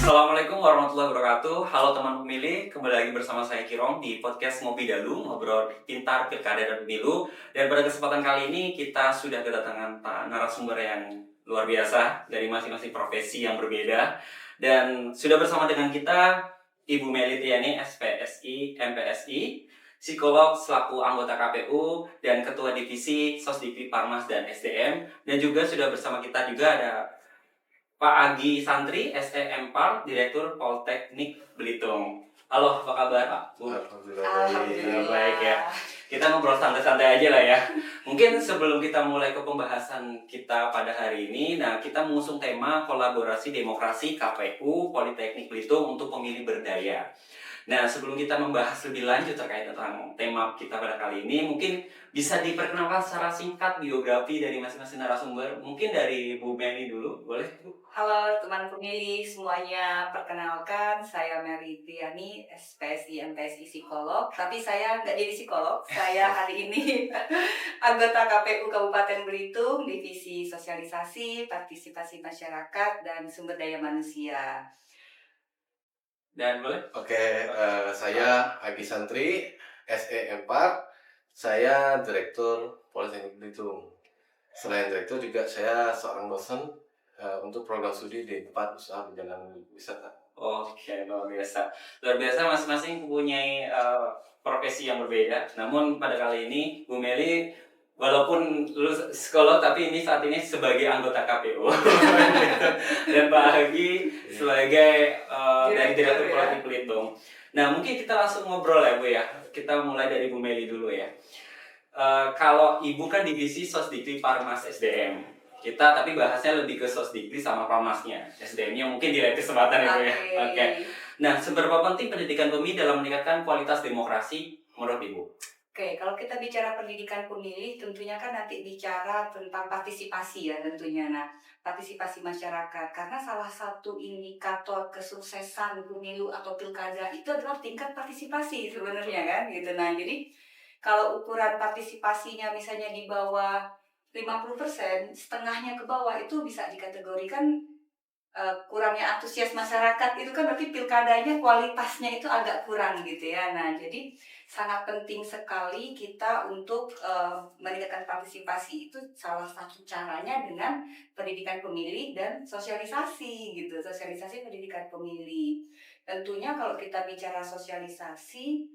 Assalamualaikum warahmatullahi wabarakatuh. Halo teman pemilih, kembali lagi bersama saya Kirong di podcast Ngopi Dalu, ngobrol pintar pilkada dan pemilu. Dan pada kesempatan kali ini kita sudah kedatangan narasumber yang luar biasa dari masing-masing profesi yang berbeda. Dan sudah bersama dengan kita Ibu Meli Tiani, SPSI, MPSI, psikolog selaku anggota KPU dan Ketua Divisi Sosdikti Parmas dan SDM. Dan juga sudah bersama kita juga ada Pak Agi Santri, SEM Park, Direktur Politeknik Belitung. Halo, apa kabar Pak? Bu? Alhamdulillah. Baik ya. Kita ngobrol santai-santai aja lah ya. Mungkin sebelum kita mulai ke pembahasan kita pada hari ini, nah kita mengusung tema kolaborasi demokrasi KPU Politeknik Belitung untuk pemilih berdaya. Nah, sebelum kita membahas lebih lanjut terkait tentang tema kita pada kali ini, mungkin bisa diperkenalkan secara singkat biografi dari masing-masing narasumber. Mungkin dari Bu Meli dulu, boleh Bu? Halo teman pemilih semuanya, perkenalkan saya Mary Tiani, SPSI MPSI psikolog. Tapi saya nggak jadi psikolog, saya hari ini anggota KPU Kabupaten Belitung, Divisi Sosialisasi, Partisipasi Masyarakat, dan Sumber Daya Manusia. Dan boleh? Oke, saya Agi Santri, SEM Park. Saya Direktur Politeknik Belitung. Selain direktur juga saya seorang dosen untuk program studi di tempat usaha perjalanan wisata. Oke, luar biasa. Luar biasa, masing-masing mempunyai profesi yang berbeda. Namun pada kali ini Bu Meli walaupun lulus psikolog tapi ini saat ini sebagai anggota KPU. Dan Pak Agi sebagai dari Direktur Politeknik Belitung. Nah, mungkin kita langsung ngobrol ya Bu ya. Kita mulai dari Bu Meli dulu ya. Kalau Ibu kan divisi Sosdikti Parmas SDM. Kita tapi bahasnya lebih ke Sosdikti sama Parmasnya. SDM-nya mungkin di lain kesempatan ya Bu ya. Oke. Nah, seberapa penting pendidikan pemilih dalam meningkatkan kualitas demokrasi menurut Ibu? Oke, kalau kita bicara pendidikan pemilih, tentunya kan nanti bicara tentang partisipasi ya tentunya. Nah, partisipasi masyarakat. Karena salah satu indikator kesuksesan pemilu atau pilkada itu adalah tingkat partisipasi sebenarnya kan gitu. Nah, jadi kalau ukuran partisipasinya misalnya di bawah 50%, setengahnya ke bawah itu bisa dikategorikan kurangnya antusias masyarakat. Itu kan berarti pilkadanya kualitasnya itu agak kurang gitu ya. Nah, jadi sangat penting sekali kita untuk meningkatkan partisipasi. Itu salah satu caranya dengan pendidikan pemilih dan sosialisasi gitu. Sosialisasi pendidikan pemilih. Tentunya kalau kita bicara sosialisasi,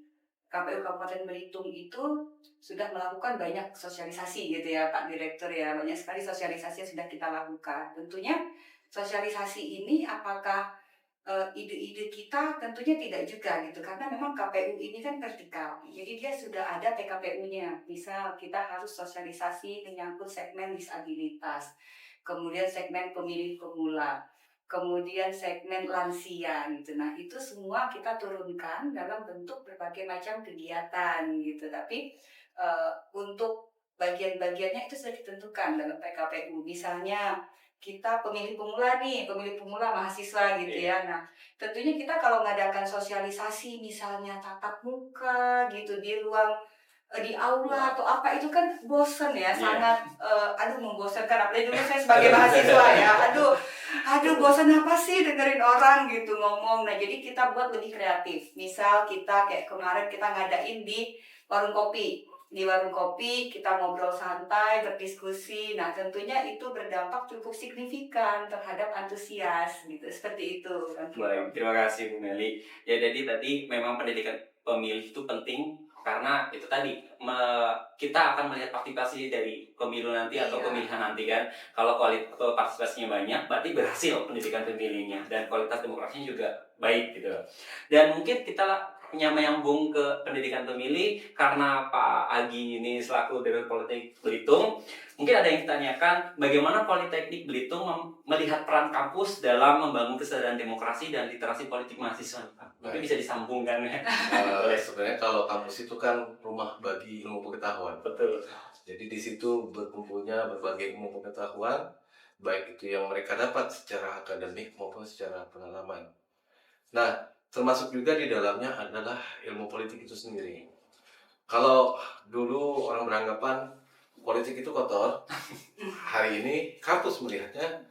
KPU Kabupaten Belitung itu sudah melakukan banyak sosialisasi gitu ya Pak Direktur ya. Banyak sekali sosialisasi yang sudah kita lakukan. Tentunya sosialisasi ini apakah ide-ide kita? Tentunya tidak juga gitu, karena memang KPU ini kan vertikal, jadi dia sudah ada PKPU-nya. Misal kita harus sosialisasi menyangkut segmen disabilitas, kemudian segmen pemilih pemula, kemudian segmen lansia gitu. Nah, itu semua kita turunkan dalam bentuk berbagai macam kegiatan gitu. Tapi untuk bagian-bagiannya itu sudah ditentukan dalam PKPU. Misalnya kita pemilih pemula mahasiswa gitu ya. Nah, tentunya kita kalau mengadakan sosialisasi misalnya tatap muka gitu di ruang di aula atau apa itu kan bosen ya, sangat membosankan. Apalagi dulu saya sebagai mahasiswa ya, aduh bosan apa sih dengerin orang gitu ngomong. Nah, jadi kita buat lebih kreatif. Misal kita kayak kemarin kita ngadain di warung kopi. Di warung kopi kita ngobrol santai, berdiskusi. Nah, tentunya itu berdampak cukup signifikan terhadap antusias gitu. Seperti itu. Baik, terima kasih Bu Meli. Ya, jadi tadi memang pendidikan pemilih itu penting karena itu tadi kita akan melihat partisipasi dari pemilu nanti atau pemilihan nanti kan. Kalau kualitas partisipasinya banyak, berarti berhasil pendidikan pemilihnya dan kualitas demokrasinya juga baik gitu. Dan mungkin kita menyambung ke pendidikan pemilih karena Pak Agi ini selaku Direktur Politeknik Belitung. Mungkin ada yang ditanyakan bagaimana Politeknik Belitung melihat peran kampus dalam membangun kesadaran demokrasi dan literasi politik mahasiswa. Mungkin bisa disambungkan ya. Sebenarnya kalau kampus itu kan rumah bagi ilmu pengetahuan. Betul. Jadi di situ berkumpulnya berbagai ilmu pengetahuan, baik itu yang mereka dapat secara akademik maupun secara pengalaman. Nah, termasuk juga di dalamnya adalah ilmu politik itu sendiri. Kalau dulu orang beranggapan politik itu kotor, hari ini kampus melihatnya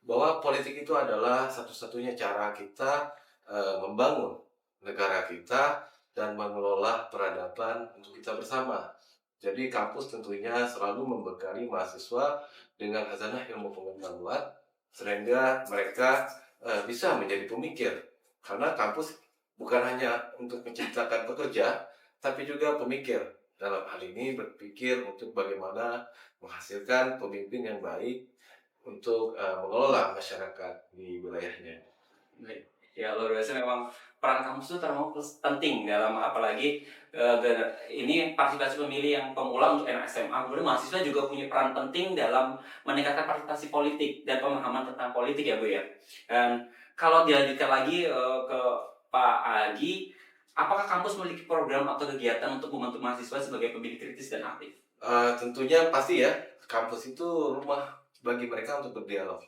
bahwa politik itu adalah satu-satunya cara kita membangun negara kita dan mengelola peradaban untuk kita bersama. Jadi kampus tentunya selalu membekali mahasiswa dengan khazanah ilmu pengetahuan sehingga mereka bisa menjadi pemikir. Karena kampus bukan hanya untuk menciptakan pekerja, tapi juga pemikir. Dalam hal ini berpikir untuk bagaimana menghasilkan pemimpin yang baik untuk mengelola masyarakat di wilayahnya. Baik. Ya, luar biasa memang peran kampus itu terlalu penting dalam apalagi ini partisipasi pemilih yang pemula untuk anak SMA. Kemudian mahasiswa juga punya peran penting dalam meningkatkan partisipasi politik dan pemahaman tentang politik ya Bu ya. Dan kalau dilanjutkan lagi ke Pak Agi, apakah kampus memiliki program atau kegiatan untuk membantu mahasiswa sebagai pemilih kritis dan aktif? Tentunya pasti ya, kampus itu rumah bagi mereka untuk berdialog,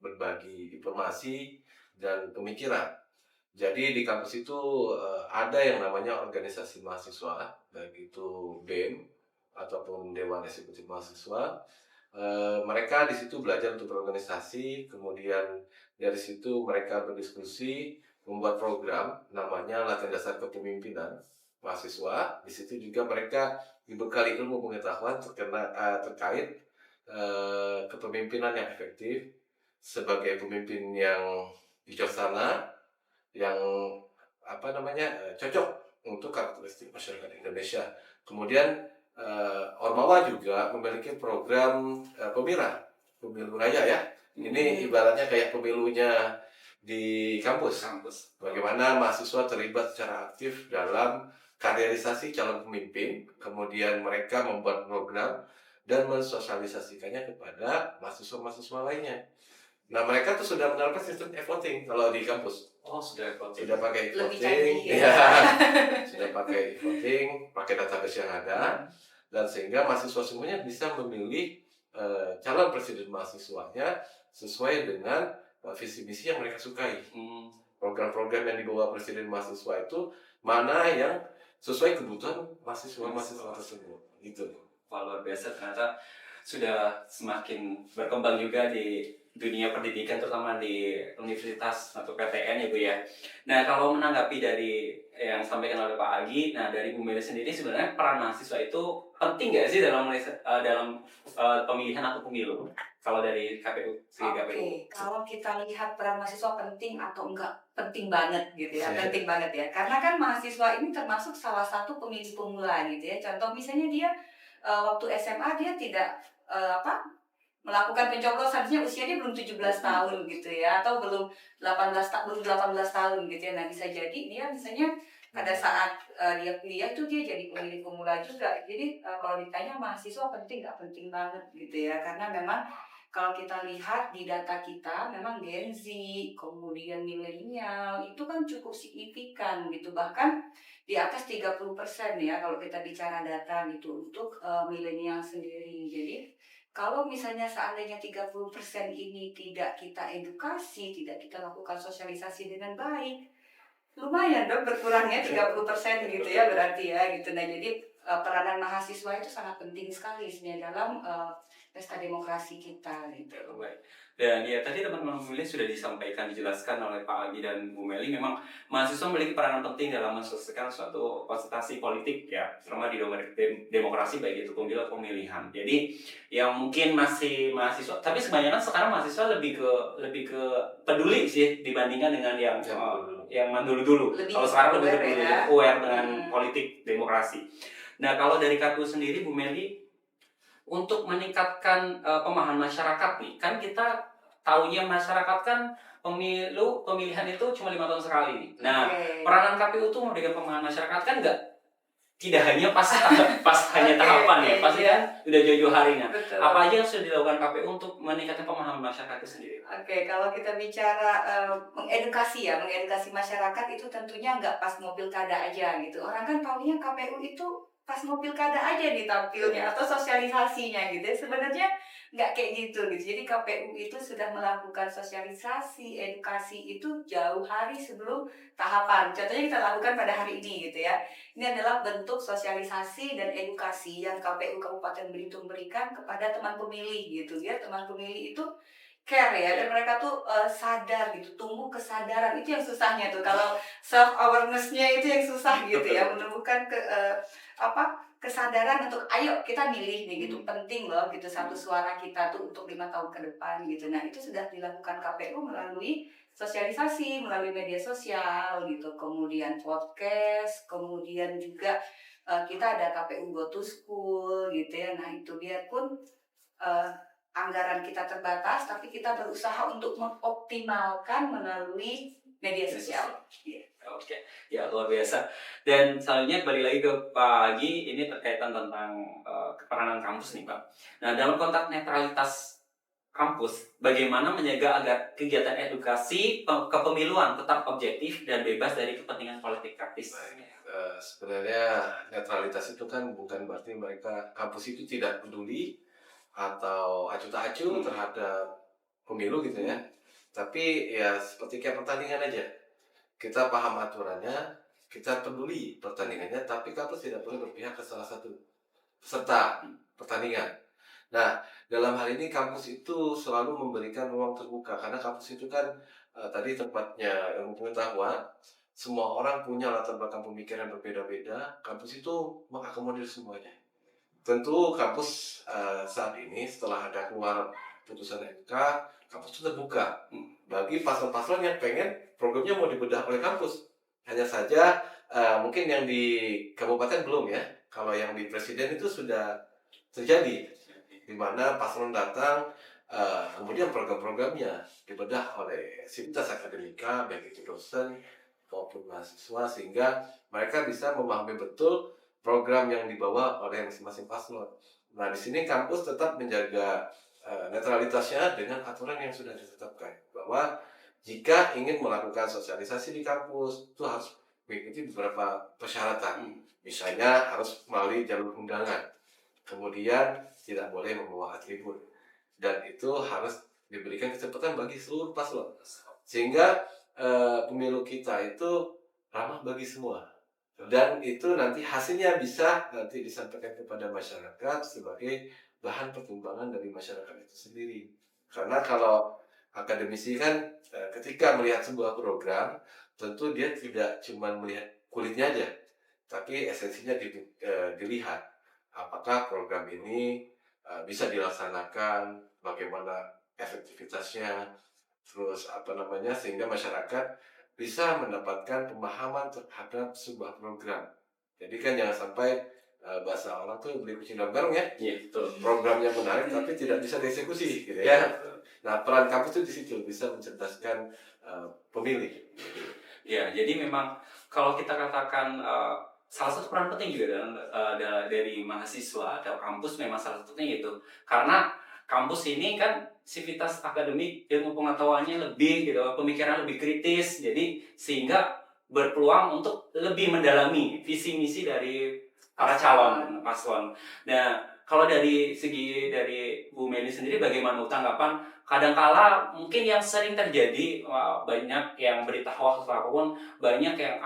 berbagi informasi dan pemikiran. Jadi di kampus itu ada yang namanya organisasi mahasiswa, baik itu BEM ataupun Dewan Eksekutif Mahasiswa. Mereka di situ belajar untuk berorganisasi, kemudian dari situ mereka berdiskusi, membuat program namanya Latihan Dasar Kepemimpinan Mahasiswa. Di situ juga mereka dibekali ilmu pengetahuan terkait kepemimpinan yang efektif sebagai pemimpin yang bijaksana, yang cocok untuk karakteristik masyarakat Indonesia. Kemudian Ormawa juga memiliki program pemilu raya ya. Ini ibaratnya kayak pemilunya di kampus. Bagaimana mahasiswa terlibat secara aktif dalam kaderisasi calon pemimpin, kemudian mereka membuat program dan mensosialisasikannya kepada mahasiswa-mahasiswa lainnya. Nah, mereka tuh sudah menerapkan sistem e-voting kalau di kampus. Oh, sudah e-voting. Sudah pakai Lebih e-voting, canggih ya. sudah pakai e-voting, pakai database yang ada, dan sehingga mahasiswa semuanya bisa memilih calon presiden mahasiswanya sesuai dengan visi misi yang mereka sukai. Program-program yang dibawa presiden mahasiswa itu mana yang sesuai kebutuhan mahasiswa tersebut. Gitu. Wah, luar biasa, ternyata sudah semakin berkembang juga di dunia pendidikan, terutama di universitas atau PTN ya Bu ya. Nah, kalau menanggapi dari yang disampaikan oleh Pak Agi, nah dari Bu Meli sendiri sebenarnya peran mahasiswa itu penting nggak sih dalam pemilihan atau pemilu? Kalau dari KPU, segi KPU. Oke, kalau kita lihat peran mahasiswa penting atau enggak, penting banget gitu ya, penting banget ya. Karena kan mahasiswa ini termasuk salah satu pemilih pemula gitu ya. Contoh misalnya dia waktu SMA dia tidak melakukan pencoblosan, usianya belum 17 tahun gitu ya, atau belum 18 tahun gitu ya. Nah, bisa jadi dia misalnya pada saat dia kuliah itu dia jadi pemilih pemula juga. Jadi kalau ditanya mahasiswa penting nggak, penting banget gitu ya, karena memang kalau kita lihat di data kita, memang Gen Z, kemudian milenial, itu kan cukup signifikan gitu. Bahkan di atas 30% ya kalau kita bicara data gitu untuk milenial sendiri. Jadi kalau misalnya seandainya 30% ini tidak kita edukasi, tidak kita lakukan sosialisasi dengan baik, lumayan dong berkurangnya 30% gitu ya berarti ya gitu. Nah, jadi peranan mahasiswa itu sangat penting sekali sebenarnya dalam pesta demokrasi kita gitu. Baik. Dan ya tadi teman-teman pemilih sudah disampaikan, dijelaskan oleh Pak Agi dan Bu Meli, memang mahasiswa memiliki peranan penting dalam mensukseskan suatu konsultasi politik ya, terutama di demokrasi baik itu pemilu atau pemilihan. Jadi yang mungkin masih mahasiswa, tapi sebenarnya sekarang mahasiswa lebih ke peduli sih dibandingkan dengan yang dulu. Kalau sekarang lebih peduli, aware dengan politik demokrasi. Nah, kalau dari KPU sendiri Bu Meli, untuk meningkatkan pemahaman masyarakat nih, kan kita taunya masyarakat kan pemilihan itu cuma 5 tahun sekali nih. Nah, peranan KPU tuh memberikan pemahaman masyarakat kan tidak hanya pas hanya tahapan ya, pasti kan udah jauh-jauh harinya. Betul. Apa aja yang sudah dilakukan KPU untuk meningkatkan pemahaman masyarakat itu sendiri? Oke, kalau kita bicara mengedukasi masyarakat itu tentunya nggak pas mau pilkada aja gitu. Orang kan taunya KPU itu pas mau pilkada aja ditampilnya atau sosialisasinya gitu. Sebenarnya nggak kayak gitu. Jadi KPU itu sudah melakukan sosialisasi, edukasi itu jauh hari sebelum tahapan. Contohnya kita lakukan pada hari ini gitu ya. Ini adalah bentuk sosialisasi dan edukasi yang KPU Kabupaten Belitung berikan kepada teman pemilih gitu ya. Teman pemilih itu care ya, dan mereka tuh sadar gitu, tumbuh kesadaran, itu yang susahnya tuh. Kalau self awareness-nya itu yang susah gitu ya, menumbuhkan kesadaran untuk ayo kita milih nih gitu, penting loh gitu satu suara kita tuh untuk 5 tahun ke depan gitu. Nah itu sudah dilakukan KPU melalui sosialisasi, melalui media sosial gitu, kemudian podcast, kemudian juga kita ada KPU Go to School gitu ya. Nah itu biarpun eh, anggaran kita terbatas, tapi kita berusaha untuk mengoptimalkan melalui media sosial. Iya. Oke, ya luar biasa. Dan selanjutnya kembali lagi ke Pak Agi, ini terkaitan tentang keperanan kampus nih Pak. Nah dalam konteks netralitas kampus, bagaimana menjaga agar kegiatan edukasi kepemiluan tetap objektif dan bebas dari kepentingan politik praktis? Sebenarnya netralitas itu kan bukan berarti kampus itu tidak peduli atau acuh tak acuh terhadap pemilu gitu ya. Tapi ya seperti kayak pertandingan aja. Kita paham aturannya, kita peduli pertandingannya, tapi kampus tidak boleh berpihak ke salah satu peserta pertandingan. Nah, dalam hal ini kampus itu selalu memberikan ruang terbuka, karena kampus itu kan tadi tempatnya ilmu pengetahuan, semua orang punya latar belakang pemikiran berbeda-beda, kampus itu mengakomodir semuanya. Tentu kampus saat ini setelah ada keluar putusan MK, kampus itu terbuka bagi paslon-paslon yang pengen programnya mau dibedah oleh kampus. Hanya saja mungkin yang di kabupaten belum ya. Kalau yang di presiden itu sudah terjadi, di mana paslon datang kemudian program-programnya dibedah oleh sivitas akademika, baik itu dosen maupun mahasiswa, sehingga mereka bisa memahami betul program yang dibawa oleh masing-masing paslon. Nah, di sini kampus tetap menjaga netralitasnya dengan aturan yang sudah ditetapkan, bahwa jika ingin melakukan sosialisasi di kampus itu harus mengikuti beberapa persyaratan. Misalnya harus melalui jalur undangan, kemudian tidak boleh membawa atribut, dan itu harus diberikan kesempatan bagi seluruh paslon, sehingga pemilu kita itu ramah bagi semua. Dan itu nanti hasilnya bisa nanti disampaikan kepada masyarakat sebagai bahan pertimbangan dari masyarakat itu sendiri. Karena kalau akademisi kan ketika melihat sebuah program, tentu dia tidak cuma melihat kulitnya aja, tapi esensinya dilihat. Apakah program ini bisa dilaksanakan, bagaimana efektivitasnya, terus sehingga masyarakat bisa mendapatkan pemahaman terhadap sebuah program. Jadi kan jangan sampai bahasa orang tuh beli kucing dalam karung ya. Iya, betul. Programnya menarik tapi tidak bisa dieksekusi gitu ya. Nah, peran kampus itu di situ, bisa mencerdaskan pemilih. Ya, jadi memang kalau kita katakan salah satu peran penting juga dari mahasiswa atau kampus memang salah satunya itu. Karena kampus ini kan sivitas akademik, ilmu pengetahuannya lebih gitu, pemikiran lebih kritis, jadi sehingga berpeluang untuk lebih mendalami visi misi dari para calon paslon. Nah, kalau dari segi dari Bu Meli sendiri bagaimana tanggapan? Kadangkala mungkin yang sering terjadi banyak yang berita hoax ataupun banyak yang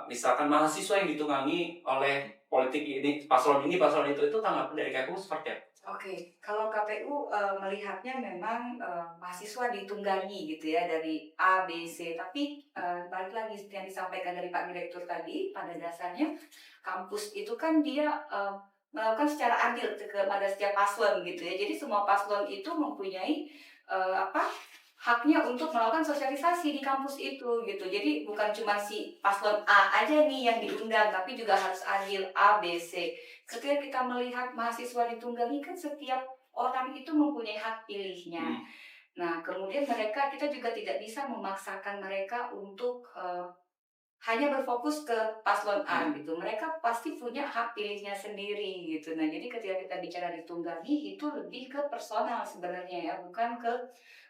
misalkan mahasiswa yang ditunggangi oleh politik ini, paslon itu tanggapan dari KPU seperti apa? Oke, kalau KPU melihatnya memang mahasiswa ditunggangi gitu ya dari A, B, C. Tapi balik lagi seperti yang disampaikan dari Pak Direktur tadi, pada dasarnya kampus itu kan dia melakukan secara adil kepada setiap paslon gitu ya. Jadi semua paslon itu mempunyai haknya untuk melakukan sosialisasi di kampus itu gitu. Jadi bukan cuma si paslon A aja nih yang diundang, tapi juga harus adil A, B, C. Ketika kita melihat mahasiswa ditunggangi kan setiap orang itu mempunyai hak pilihnya. Nah, kemudian kita juga tidak bisa memaksakan mereka untuk hanya berfokus ke paslon A gitu. Mereka pasti punya hak pilihnya sendiri gitu. Nah, jadi ketika kita bicara ditunggangi itu lebih ke personal sebenarnya ya, bukan ke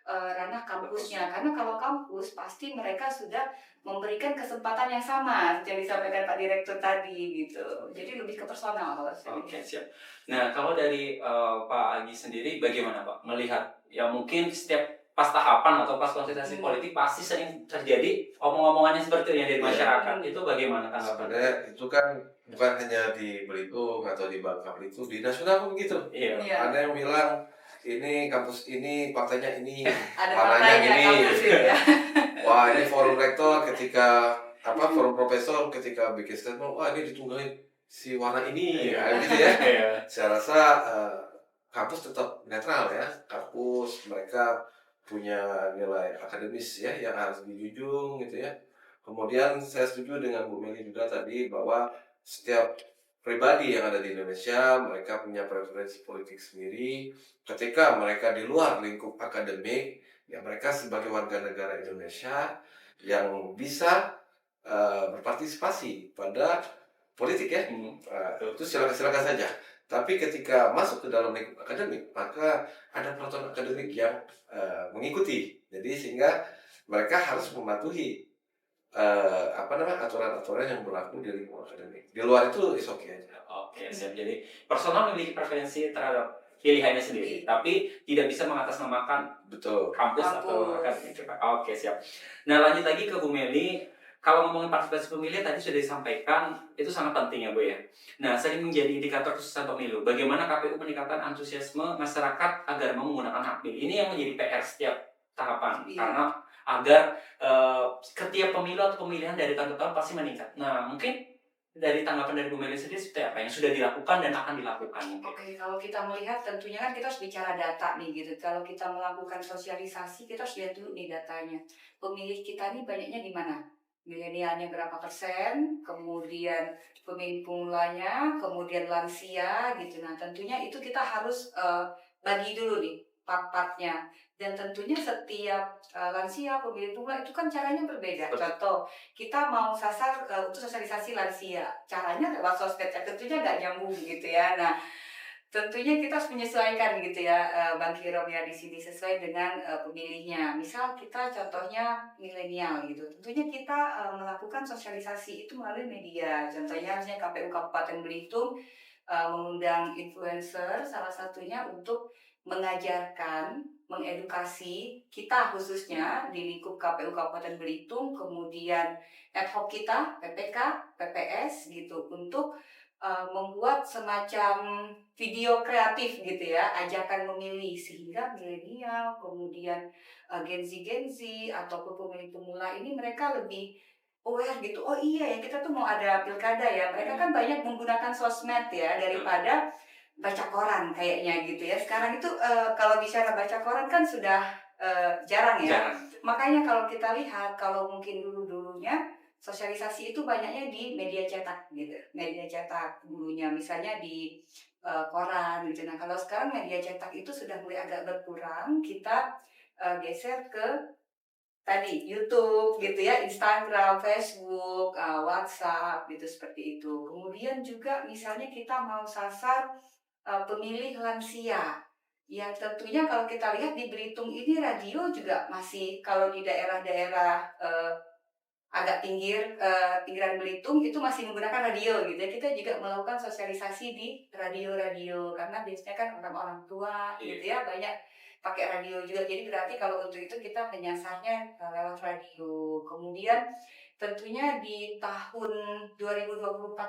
ranah kampusnya. Karena kalau kampus pasti mereka sudah memberikan kesempatan yang sama seperti yang disampaikan Pak Direktur tadi gitu. Jadi lebih ke personal kalau saya Oke, siap. Nah, kalau dari Pak Agi sendiri bagaimana Pak melihat ya mungkin setiap pas tahapan atau pas konsultasi politik pasti sering terjadi omong-omongannya seperti itu ya dari masyarakat. Itu bagaimana tanggapan? Sebenarnya itu kan bukan hanya di Belitung atau di Bangka Belitung, di nasional pun begitu. Iya. Ada yang bilang ini kampus ini partainya ini, Ada warnanya partainya ini. kampus ini ya. Wah, ini forum rektor ketika forum profesor ketika bikin statement, wah ini ditunggangi si warna ini, ya, gitu ya. Iya. Saya rasa kampus tetap netral ya. Kampus mereka punya nilai akademis ya yang harus dijunjung gitu ya. Kemudian saya setuju dengan Bu Meli juga tadi bahwa setiap pribadi yang ada di Indonesia mereka punya preferensi politik sendiri. Ketika mereka di luar lingkup akademik, ya mereka sebagai warga negara Indonesia yang bisa berpartisipasi pada politik ya. Itu silakan saja. Tapi ketika masuk ke dalam lingkup akademik, maka ada peraturan akademik yang mengikuti. Jadi sehingga mereka harus mematuhi aturan-aturan yang berlaku di lingkup akademik. Di luar itu is okay aja. Oke, siap. Jadi personal memiliki preferensi terhadap pilihannya sendiri, tapi tidak bisa mengatasnamakan Betul. kampus atau akademik. Oke, siap. Nah, lanjut lagi ke Bu Meli. Kalau ngomongin partisipasi pemilih tadi sudah disampaikan, itu sangat penting ya Bu ya. Nah, sering menjadi indikator kesuksesan pemilu. Bagaimana KPU meningkatkan antusiasme masyarakat agar mau menggunakan hak pilih? Ini yang menjadi PR setiap tahapan. Iya. Karena agar setiap pemilu atau pemilihan dari tahun ke tahun pasti meningkat. Nah, mungkin dari tanggapan dari Bu Meli sendiri seperti apa yang sudah dilakukan dan akan dilakukan? Oke, kalau kita melihat tentunya kan kita harus bicara data nih gitu. Kalau kita melakukan sosialisasi, kita harus lihat dulu nih datanya. Pemilih kita nih banyaknya di mana? Milenialnya berapa persen, kemudian pemilih pemulanya, kemudian lansia gitu. Nah, tentunya itu kita harus bagi dulu nih part-partnya. Dan tentunya setiap lansia, pemilih pemula itu kan caranya berbeda. Contoh, kita mau sasar untuk sosialisasi lansia, caranya lewat sosmed, tentunya nggak nyambung gitu ya. Nah, tentunya kita harus menyesuaikan gitu ya, Bang Kirom ya di sini sesuai dengan pemilihnya. Misal kita contohnya milenial gitu, tentunya kita melakukan sosialisasi itu melalui media. Contohnya misalnya KPU Kabupaten Belitung mengundang influencer salah satunya untuk mengajarkan, mengedukasi kita khususnya di lingkup KPU Kabupaten Belitung, kemudian ad hoc kita, PPK, PPS gitu, untuk membuat semacam video kreatif gitu ya, ajakan memilih sehingga milenial, kemudian Gen Z ataupun pemilih pemula ini mereka lebih aware gitu. Oh iya ya, kita tuh mau ada pilkada ya. Mereka kan banyak menggunakan sosmed ya daripada baca koran kayaknya gitu ya. Sekarang itu kalau bicara baca koran kan sudah jarang ya. Makanya kalau kita lihat, kalau mungkin dulu-dulunya sosialisasi itu banyaknya di media cetak gitu. Media cetak dulunya misalnya di koran gitu. Nah, kalau sekarang media cetak itu sudah mulai agak berkurang, kita geser ke tadi YouTube gitu ya, Instagram, Facebook, WhatsApp gitu seperti itu. Kemudian juga misalnya kita mau sasar pemilih lansia. Ya tentunya kalau kita lihat di Belitung ini radio juga masih, kalau di daerah-daerah agak pinggiran Belitung itu masih menggunakan radio gitu ya. Kita juga melakukan sosialisasi di radio-radio karena biasanya kan orang-orang tua gitu ya banyak pakai radio juga. Jadi berarti kalau untuk itu kita menyasarnya lewat radio. Kemudian tentunya di tahun 2024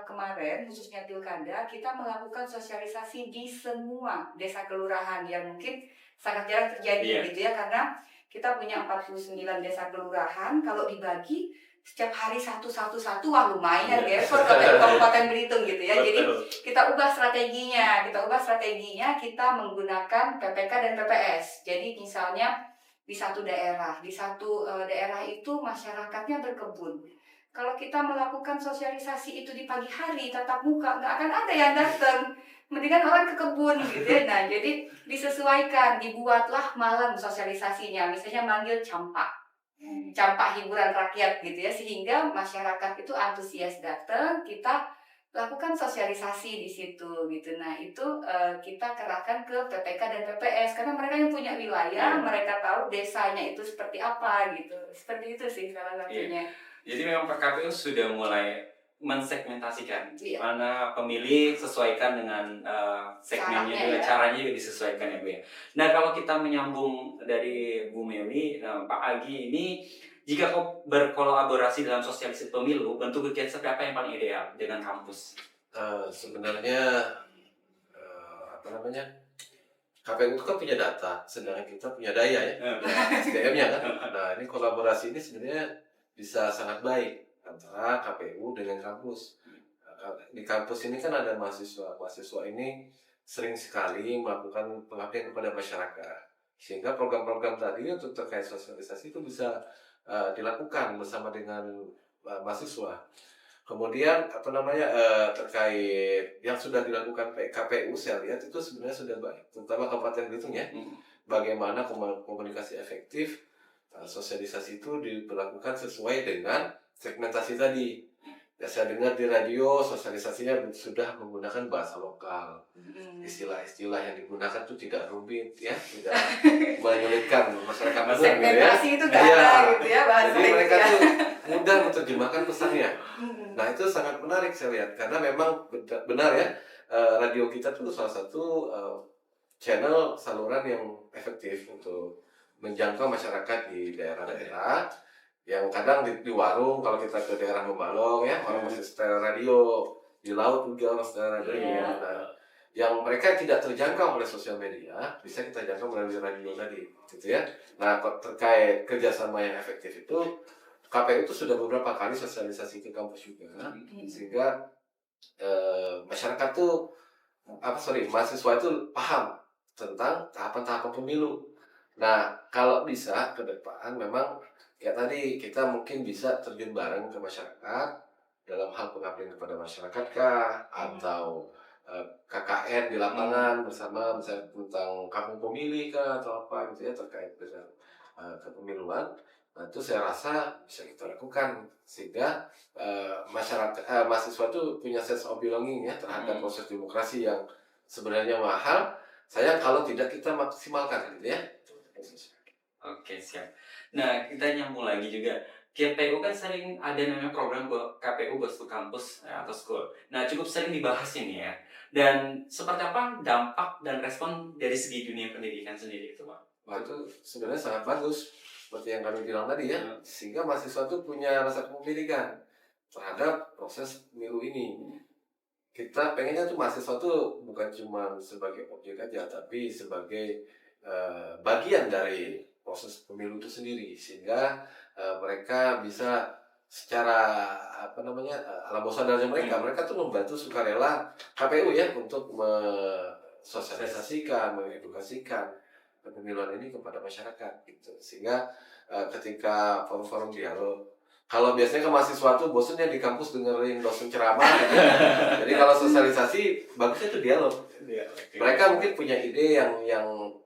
kemarin khususnya pilkada kita melakukan sosialisasi di semua desa kelurahan yang mungkin sangat jarang terjadi gitu ya, karena kita punya 49 desa kelurahan, kalau dibagi setiap hari satu, wah lumayan ya for Kabupaten Belitung gitu ya. Jadi kita ubah strateginya, kita menggunakan PPK dan PPS. Jadi misalnya di satu daerah itu masyarakatnya berkebun. Kalau kita melakukan sosialisasi itu di pagi hari tatap muka, nggak akan ada yang datang. Mendingan orang ke kebun gitu ya. Nah, jadi disesuaikan, dibuatlah malam sosialisasinya. Misalnya manggil campak hiburan rakyat gitu ya, sehingga masyarakat itu antusias datang, kita lakukan sosialisasi di situ gitu. Nah itu kita kerahkan ke PPK dan PPS karena mereka yang punya wilayah, mereka tahu desanya itu seperti apa gitu. Seperti itu sih salah satunya. Jadi memang KPU sudah mulai mensegmentasikan mana pemilih sesuaikan dengan segmennya juga, caranya juga disesuaikan ya Bu ya. Nah kalau kita menyambung dari Bu Meli, Pak Agi ini, jika kau berkolaborasi dalam sosialisasi pemilu, bentuk kegiatan seperti apa yang paling ideal dengan kampus? Sebenarnya KPU itu kan punya data, sedangkan kita punya daya ya, SDM-nya kan. Nah, ini kolaborasi ini sebenarnya bisa sangat baik antara KPU dengan kampus. Di kampus ini kan ada mahasiswa. Mahasiswa ini sering sekali melakukan pengabdian kepada masyarakat. Sehingga program-program tadi untuk terkait sosialisasi itu bisa dilakukan bersama dengan mahasiswa. Kemudian terkait yang sudah dilakukan KPU, saya lihat itu sebenarnya sudah baik, terutama Kabupaten Belitung ya. Bagaimana komunikasi efektif, sosialisasi itu dilakukan sesuai dengan segmentasi tadi. Ya, saya dengar di radio sosialisasinya sudah menggunakan bahasa lokal. Istilah-istilah yang digunakan itu tidak rumit ya, tidak menyulitkan masyarakat umum gitu ya. Segmentasi itu nggak ada gitu ya bahasa. Jadi mereka tuh mudah menerjemahkan pesannya. Nah, itu sangat menarik saya lihat karena memang benar ya, radio kita tuh salah satu channel saluran yang efektif untuk menjangkau masyarakat di daerah-daerah yang kadang di warung, kalau kita ke daerah Membalong ya, orang masih setel radio, di laut juga orang setel radio. Nah, yang mereka tidak terjangkau oleh sosial media bisa kita jangkau melalui radio tadi, gitu ya. Nah, terkait kerjasama yang efektif itu, KPU itu sudah beberapa kali sosialisasi ke kampus juga, sehingga masyarakat tuh mahasiswa itu paham tentang tahapan-tahapan pemilu. Nah, kalau bisa ke depan memang ya tadi kita mungkin bisa terjun bareng ke masyarakat dalam hal pengabdian kepada masyarakat kah, atau KKN di lapangan bersama misalnya tentang kampung pemilih kah atau apa gitu ya terkait dengan kepemiluan. Nah, itu saya rasa bisa kita lakukan sehingga mahasiswa itu punya sense of belonging ya terhadap proses demokrasi yang sebenarnya mahal. Saya kalau tidak kita maksimalkan gitu ya. Oke, siap. Nah, kita nyambung lagi juga. KPU kan sering ada namanya program KPU Goes to Campus atau School. Nah, cukup sering dibahas ini ya. Dan seperti apa dampak dan respon dari segi dunia pendidikan sendiri itu, Pak? Wah, itu sebenarnya sangat bagus. Seperti yang kami bilang tadi ya. Sehingga mahasiswa itu punya rasa kepemilikan terhadap proses pemilu ini. Kita pengennya tuh mahasiswa tuh bukan cuma sebagai objek aja, tapi sebagai bagian dari proses pemilu itu sendiri, sehingga mereka bisa secara alam bawah sadarnya mereka tuh membantu sukarela KPU ya untuk mensosialisasikan, mengedukasikan kepemiluan ini kepada masyarakat gitu. Sehingga ketika forum-forum dialog, kalau biasanya ke mahasiswa tuh bosannya di kampus dengerin dosen ceramah gitu. Jadi kalau sosialisasi bagusnya tuh dialog. Mereka mungkin punya ide yang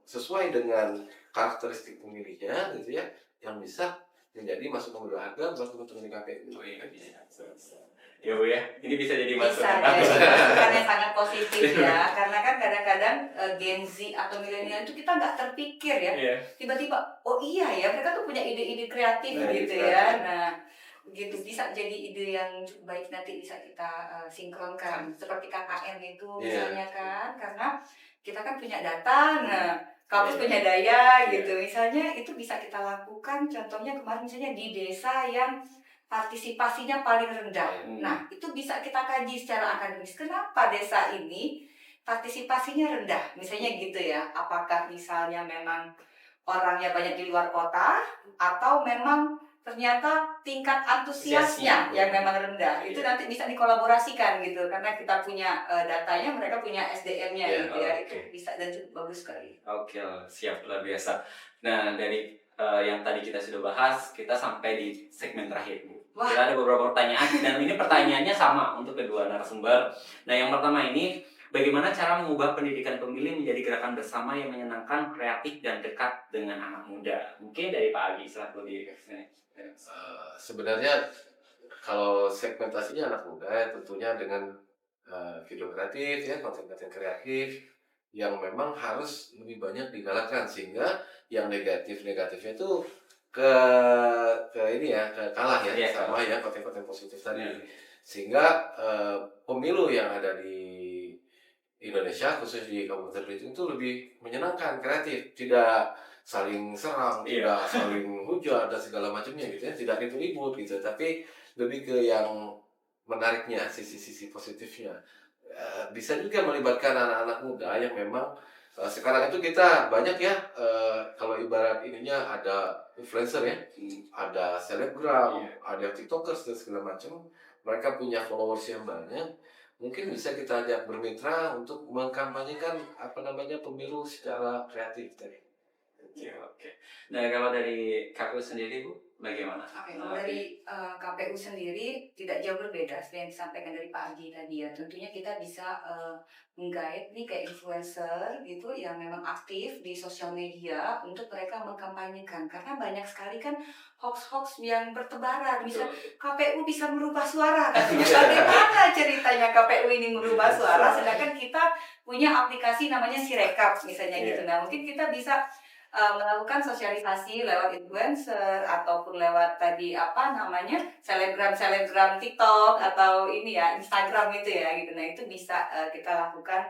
sesuai dengan karakteristik pemilihnya gitu ya, yang bisa menjadi masukan berharga buat teman-teman di KPU. Oh iya, bisa. Ya Bu ya, ini bisa jadi Bisa masukan. jadi masukan yang sangat positif ya, karena kan kadang-kadang Gen Z atau milenial itu kita nggak terpikir ya, tiba-tiba oh iya ya mereka tuh punya ide-ide kreatif gitu ya. Nah, begitu bisa jadi ide yang cukup baik, nanti bisa kita sinkronkan seperti KKN itu misalnya kan, karena kita kan punya data, nah kampus punya daya gitu, misalnya itu bisa kita lakukan. Contohnya kemarin misalnya di desa yang partisipasinya paling rendah. Nah, itu bisa kita kaji secara akademis. Kenapa desa ini partisipasinya rendah? Misalnya gitu ya. Apakah misalnya memang orangnya banyak di luar kota, atau memang ternyata tingkat antusiasnya yang memang rendah. Itu nanti bisa dikolaborasikan gitu. Karena kita punya datanya, mereka punya SDM-nya gitu ya. Itu bisa dan cukup bagus sekali. Oke, siap, luar biasa. Nah, dari yang tadi kita sudah bahas, kita sampai di segmen terakhir, Bu. Wah. Kita ada beberapa pertanyaan, dan ini pertanyaannya sama untuk kedua narasumber. Nah, yang pertama ini, bagaimana cara mengubah pendidikan pemilih menjadi gerakan bersama yang menyenangkan, kreatif, dan dekat dengan anak muda? Mungkin dari Pak Agi, silahkan lebih sebenarnya kalau segmentasinya anak muda ya, tentunya dengan video kreatif ya, konten-konten kreatif yang memang harus lebih banyak digalakkan, sehingga yang negatifnya itu ke kalah ya, sama ya konten-konten positif tadi. Sehingga pemilu yang ada di Indonesia, khusus di Kabupaten Belitung itu lebih menyenangkan, kreatif, tidak saling serang, tidak saling hujat dan segala macamnya gitu ya, tidak ribut-ribut gitu, tapi lebih ke yang menariknya, sisi-sisi positifnya. Bisa juga melibatkan anak-anak muda yang memang Sekarang itu kita banyak ya, kalau ibarat ininya ada influencer ya, ada selebgram, Iya. ada tiktokers dan segala macam. Mereka punya followers yang banyak. Mungkin bisa kita ajak bermitra untuk mengkampanyekan apa namanya pemilu secara kreatif tadi. Oke, oke. Nah, kalau dari KPU sendiri, Bu, bagaimana? Oke, kalau dari KPU sendiri tidak jauh berbeda seperti yang disampaikan dari Pak Agi tadi ya. Tentunya kita bisa menggait nih kayak influencer gitu yang memang aktif di sosial media untuk mereka mengkampanyekan. Karena banyak sekali kan hoax-hoax yang bertebaran. Bisa KPU bisa merubah suara katanya. Bagaimana ceritanya KPU ini merubah suara sedangkan kita punya aplikasi namanya Sirekap misalnya gitu. Nah, mungkin kita bisa melakukan sosialisasi lewat influencer ataupun lewat tadi apa namanya selebgram TikTok atau ini ya Instagram itu ya gitu. Nah itu bisa kita lakukan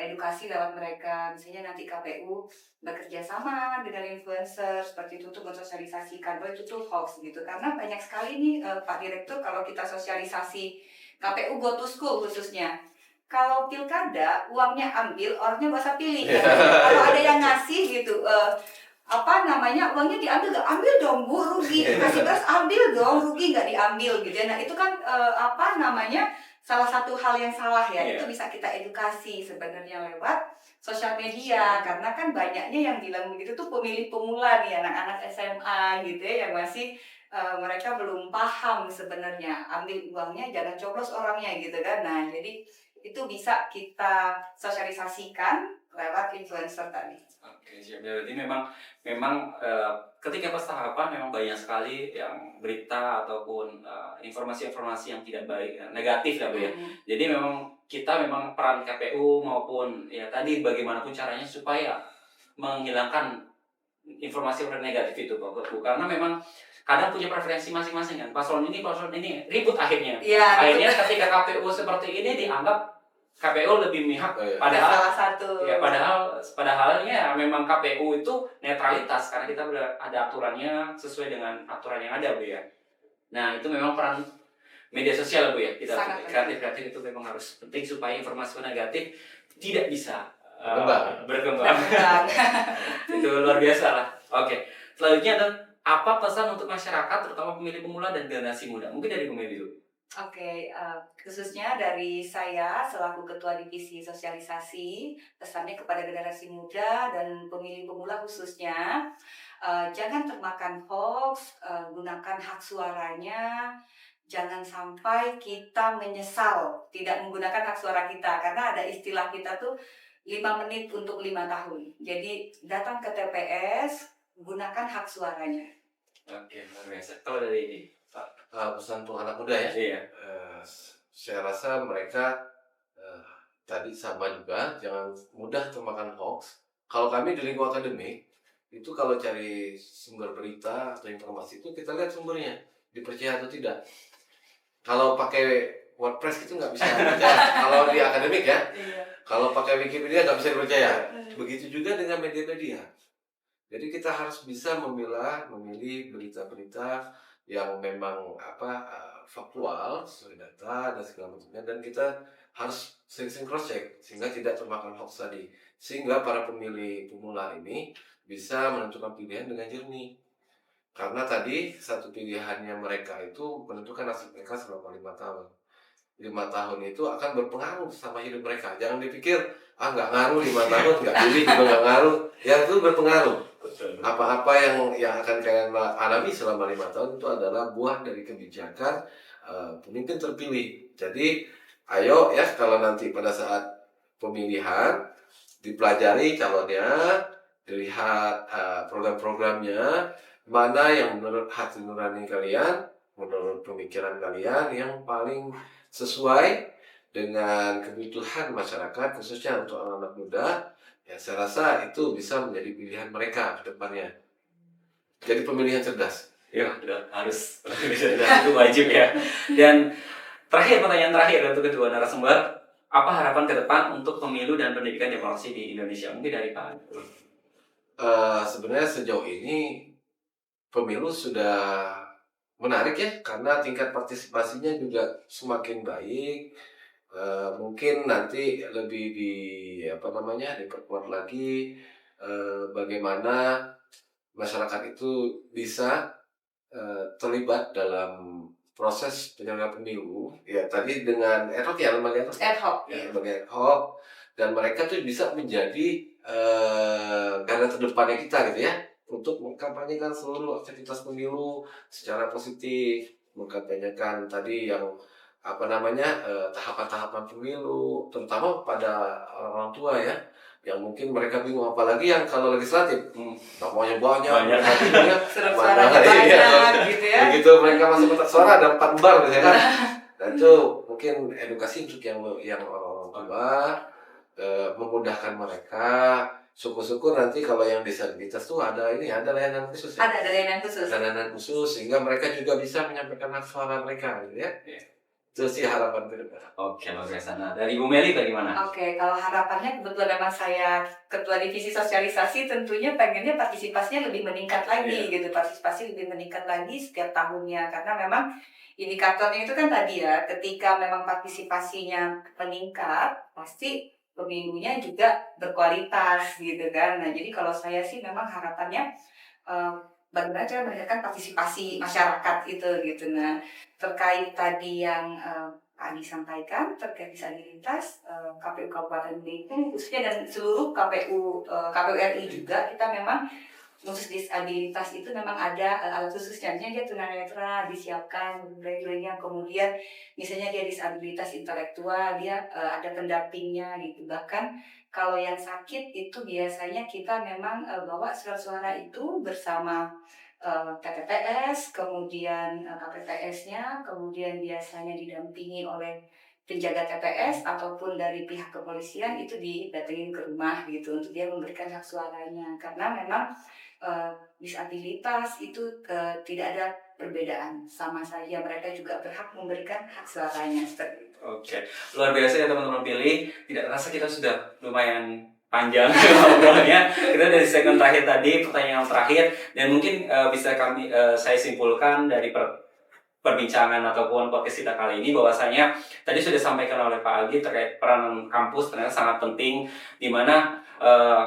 edukasi lewat mereka. Misalnya nanti KPU bekerja sama dengan influencer seperti itu untuk mensosialisasikan bahwa itu tuh hoax gitu. Karena banyak sekali nih Pak Direktur kalau kita sosialisasi KPU Go to School khususnya. Kalau pilkada, uangnya ambil, orangnya nggak usah pilih. Kalau ada yang ngasih gitu, apa namanya, uangnya diambil, nggak ambil dong Bu, rugi. Kasih beras, ambil dong, rugi nggak diambil gitu ya. Nah itu kan apa namanya, salah satu hal yang salah ya. Itu bisa kita edukasi sebenarnya lewat sosial media. Karena kan banyaknya yang bilang begitu tuh pemilih pemula nih, anak-anak SMA gitu ya, yang masih mereka belum paham sebenarnya. Ambil uangnya, jangan coblos orangnya gitu kan. Nah jadi itu bisa kita sosialisasikan lewat influencer tadi. Oke, siap. Jadi memang ketika pas tahapan memang banyak sekali yang berita ataupun informasi-informasi yang tidak baik, negatif lah Bu ya. Jadi memang peran KPU maupun ya tadi bagaimanapun caranya supaya menghilangkan informasi negatif itu Bu. Karena memang kadang punya preferensi masing-masing kan. Paslon ini ribut akhirnya. Ya, Akhirnya ketika KPU seperti ini dianggap KPU lebih memihak, padahal salah satu. ya padahalnya memang KPU itu netralitas karena kita ada aturannya sesuai dengan aturan yang ada Bu ya. Nah itu memang peran media sosial Bu ya, kita kreatif itu memang harus penting supaya informasi negatif tidak bisa berkembang. Itu luar biasa lah. Oke, selanjutnya ada apa pesan untuk masyarakat terutama pemilih pemula dan generasi muda? Mungkin dari pemilih dulu. Oke, khususnya dari saya selaku Ketua Divisi Sosialisasi, pesannya kepada generasi muda dan pemilih pemula khususnya, jangan termakan hoax, gunakan hak suaranya, jangan sampai kita menyesal tidak menggunakan hak suara kita, karena ada istilah kita tuh 5 menit untuk 5 tahun. Jadi datang ke TPS, gunakan hak suaranya. Oke, luar biasa. Kalau dari ini, pesan untuk anak muda ya. Iya. Saya rasa mereka tadi sama juga, jangan mudah termakan hoax. Kalau kami di lingkungan akademik, itu kalau cari sumber berita atau informasi itu kita lihat sumbernya, dipercaya atau tidak. Kalau pakai WordPress itu nggak bisa dipercaya. Kalau di akademik ya, kalau pakai Wikipedia nggak bisa dipercaya. Begitu juga dengan media-media. Jadi kita harus bisa memilih berita-berita yang memang faktual sesuai data dan segala macamnya, dan kita harus sering-sering cross check sehingga tidak termakan hoax tadi, sehingga para pemilih pemula ini bisa menentukan pilihan dengan jernih. Karena tadi satu pilihannya mereka itu menentukan nasib mereka selama 5 tahun. 5 tahun itu akan berpengaruh sama hidup mereka. Jangan dipikir nggak ngaruh 5 tahun, nggak pilih juga nggak ngaruh. Yang itu berpengaruh. Apa-apa yang akan kalian alami selama 5 tahun itu adalah buah dari kebijakan pemimpin terpilih. Jadi ayo ya, kalau nanti pada saat pemilihan dipelajari calonnya, dilihat program-programnya, mana yang menurut hati nurani kalian, menurut pemikiran kalian yang paling sesuai dengan kebutuhan masyarakat, khususnya untuk anak-anak muda. Ya, saya rasa itu bisa menjadi pilihan mereka ke depannya. Jadi pemilihan cerdas. Ya, harus. Itu wajib ya. Dan pertanyaan terakhir untuk kedua narasumber, apa harapan ke depan untuk pemilu dan pendidikan demokrasi di Indonesia? Mungkin dari Pak. Sebenarnya sejauh ini pemilu sudah menarik ya, karena tingkat partisipasinya juga semakin baik. Mungkin nanti lebih diperkuat lagi bagaimana masyarakat itu bisa terlibat dalam proses penyelenggaraan pemilu. Ya tadi dengan ad hoc ya, lembaga ad hoc. Ad hoc, Ya, ya. lembaga ad hoc, dan mereka tuh bisa menjadi garda terdepannya kita gitu ya, untuk mengkampanyekan seluruh aktivitas pemilu secara positif, mengkampanyekan tadi yang tahapan-tahapan pemilu, terutama pada orang tua ya, yang mungkin mereka bingung, apalagi yang kalau legislatif, namanya banyak. Legislatifnya Surat mana, suaranya iya, banyak gitu ya. begitu mereka masuk kotak suara ada 4 bar gitu ya kan. Dan itu mungkin edukasi untuk yang orang tua, memudahkan mereka. Syukur-syukur nanti kalau yang disabilitas tuh ada layanan khusus ya. Ada layanan khusus. Layanan khusus sehingga mereka juga bisa menyampaikan hak suara mereka gitu ya. Itu sih harapan ke depan. Oke, luar biasa. Nah, dari Bu Meli bagaimana? Oke, kalau harapannya kebetulan memang saya ketua divisi sosialisasi, tentunya pengennya partisipasinya lebih meningkat lagi gitu, partisipasi lebih meningkat lagi setiap tahunnya, karena memang indikatornya itu kan tadi ya, ketika memang partisipasinya meningkat, pasti pemilunya juga berkualitas gitu kan. Nah, jadi kalau saya sih memang harapannya bagaimana cara meningkatkan partisipasi masyarakat itu gitu. Nah, terkait tadi yang Pak Adi sampaikan terkait disabilitas, KPU Kabupaten Belitung khususnya dan seluruh KPU RI juga, kita memang khusus disabilitas itu memang ada alat khususnya, dia tunanetra disiapkan regulernya, kemudian misalnya dia disabilitas intelektual, dia ada pendampingnya gitu. Bahkan kalau yang sakit itu biasanya kita memang bawa surat suara itu bersama TPPS, kemudian KPPS-nya, kemudian biasanya didampingi oleh penjaga TPS ataupun dari pihak kepolisian, itu didatengin ke rumah gitu untuk dia memberikan hak suaranya, karena memang disabilitas itu tidak ada perbedaan, sama saja mereka juga berhak memberikan hak suaranya seperti itu. Oke, luar biasa ya teman-teman pilih. Tidak terasa kita sudah lumayan panjang ngobrolnya. Kita dari segmen terakhir tadi, pertanyaan terakhir, dan mungkin bisa saya simpulkan dari perbincangan ataupun podcast kita kali ini, bahwasanya tadi sudah disampaikan oleh Pak Agi terkait peranan kampus ternyata sangat penting, di mana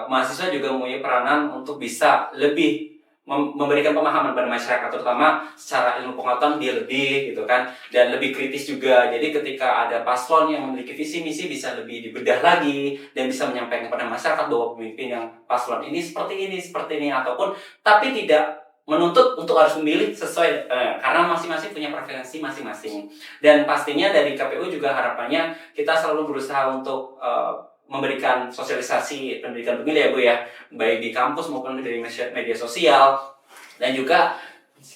mahasiswa juga mempunyai peranan untuk bisa lebih memberikan pemahaman pada masyarakat, terutama secara ilmu pengetahuan dia lebih gitu kan, dan lebih kritis juga. Jadi ketika ada paslon yang memiliki visi misi, bisa lebih dibedah lagi dan bisa menyampaikan kepada masyarakat bahwa pemimpin yang paslon ini seperti ini, ataupun tapi tidak menuntut untuk harus memilih sesuai karena masing-masing punya preferensi masing-masing. Dan pastinya dari KPU juga harapannya kita selalu berusaha untuk memberikan sosialisasi pendidikan pemilih ya Bu ya, baik di kampus maupun dari media sosial. Dan juga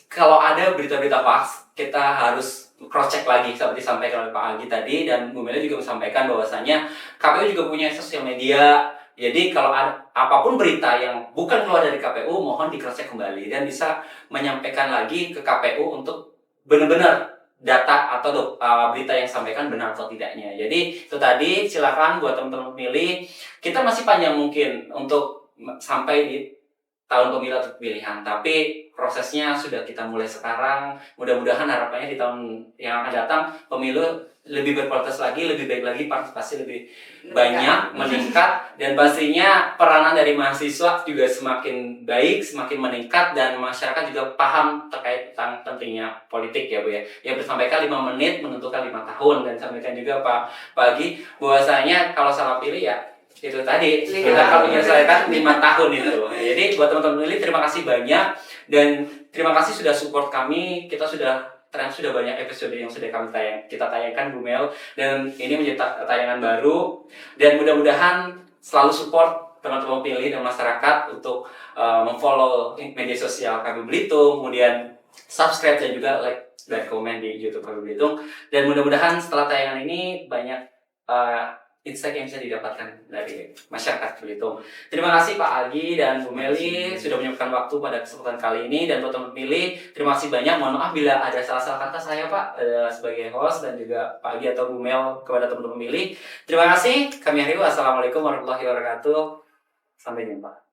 kalau ada berita-berita hoax, kita harus cross check lagi seperti disampaikan oleh Pak Agi tadi, dan Bu Meli juga menyampaikan bahwasanya KPU juga punya sosial media. Jadi kalau ada apapun berita yang bukan keluar dari KPU, mohon di cross check kembali dan bisa menyampaikan lagi ke KPU untuk benar-benar data atau berita yang disampaikan benar atau tidaknya. Jadi itu tadi, silakan buat teman-teman pemilih, kita masih panjang mungkin untuk sampai di tahun pemilu atau pemilihan, tapi prosesnya sudah kita mulai sekarang. Mudah-mudahan harapannya di tahun yang akan datang pemilu lebih berkualitas lagi, lebih baik lagi, partisipasi lebih banyak, meningkat, dan pastinya peranan dari mahasiswa juga semakin baik, semakin meningkat, dan masyarakat juga paham terkait tentang pentingnya politik ya Bu ya. Yang bersampaikan 5 menit menentukan 5 tahun, dan sampaikan juga Pak Pagi bahwasanya kalau salah pilih ya itu tadi kita akan menyelesaikan 5 tahun itu. Jadi buat teman-teman pilih, terima kasih banyak, dan terima kasih sudah support kami. Kita sudah banyak episode yang sudah kita tayangkan Bu Mel, dan ini menjadi tayangan baru, dan mudah-mudahan selalu support teman-teman pilih dan masyarakat untuk memfollow media sosial KPU Belitung, kemudian subscribe dan juga like dan komen di YouTube KPU Belitung, dan mudah-mudahan setelah tayangan ini banyak insight yang bisa didapatkan dari masyarakat Belitung. Terima kasih Pak Agi dan Bu Meli sudah menyempatkan waktu pada kesempatan kali ini, dan buat teman pilih terima kasih banyak. Mohon maaf bila ada salah-salah kata saya Pak sebagai host, dan juga Pak Agi atau Bu Mel kepada teman-teman pilih. Terima kasih. Kami akhiri. Wassalamualaikum warahmatullahi wabarakatuh. Sampai jumpa.